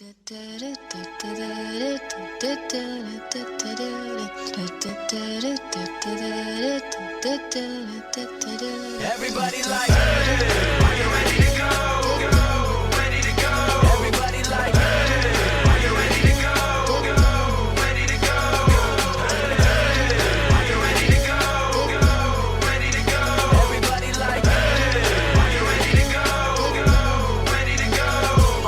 Everybody like, hey, are you ready to go? Ready to go. Everybody like, hey, are you ready to go? Ready to go. Hey, are you ready to go? Ready to go. Everybody like, hey, are you ready to go? Ready to go.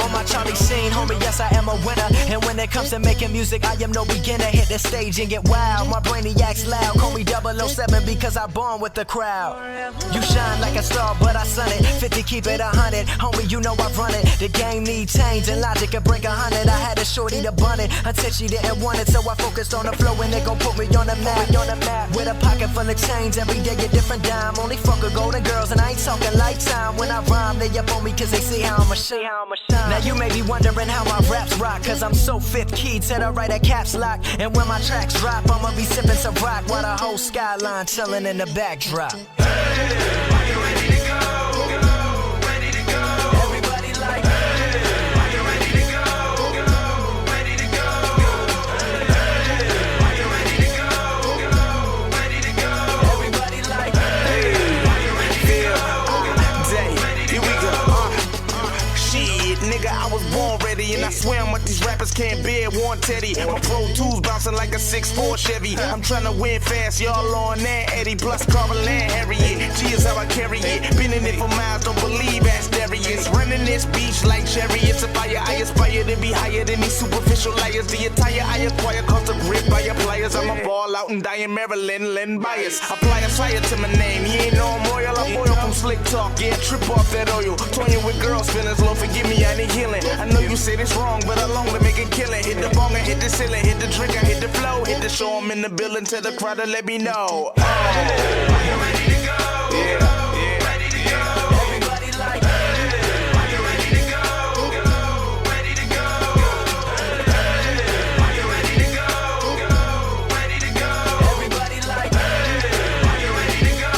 On my Charlie Sheen, homie, yes I am a winner. And when it comes to making music, I am no beginner. Hit the stage and get wild. My brainiac's loud. Call me 007 because I'm born with the crowd. You shine like a star, but I sun it. 50, keep it 100. Homie, you know I run it. The game need change and logic can break 100. I had a shorty to bun it until she didn't want it. So I focused on the flow and it gon' put me on the map. With a pocket full of change, every day a different dime. Only fuck with golden girls and I ain't talking lifetime. When I rhyme, they up on me cause they see how I'ma shine. Now you may be wondering how my raps rock, cause I'm so fifth key to the right at caps lock. And when my tracks drop, I'ma be sipping some rock while the whole skyline chilling in the backdrop. Hey, are you ready to go? Ready to go. Everybody like, hey, are you ready to go? Ready to go. Hey, are you ready to go? Ready to go. Everybody like, hey, are you ready to go? Day, here we go. Shit, nigga, I was born ready, and I swear what these rappers can't bear. Warren Teddy, my Pro Tools bouncing like a 6'4 Chevy. I'm tryna win fast, y'all on that Eddie. Plus Carvel and Harriet, G is how I carry it. Been in it for miles, don't believe Asterius. Running this beach like chariots of fire. I aspire to be higher than these superficial liars. The attire I acquire cost a grip by your pliers. I'm a ball out and die in Maryland, Len bias. Apply a fire to my name, you ain't know I'm royal. I'm oil from slick talk, yeah, trip off that oil. Toying with girls, feelings low, forgive me, I need healing. I know you say this wrong, but I long to make it killing. Hit the bong and hit the ceiling, hit the drink and hit the flow. Hit the show, I'm in the building, tell the crowd to let me know. Are you ready to go? Yeah. Ready to go. Everybody like, hey, are you ready to go? Ready to go. Hey, are you ready to go? Ready to go. Everybody like, hey, are you ready to go?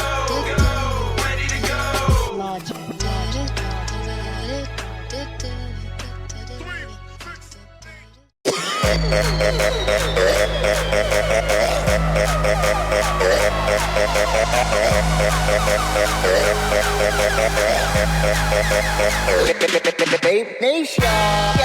Ready to go. Babe Nation.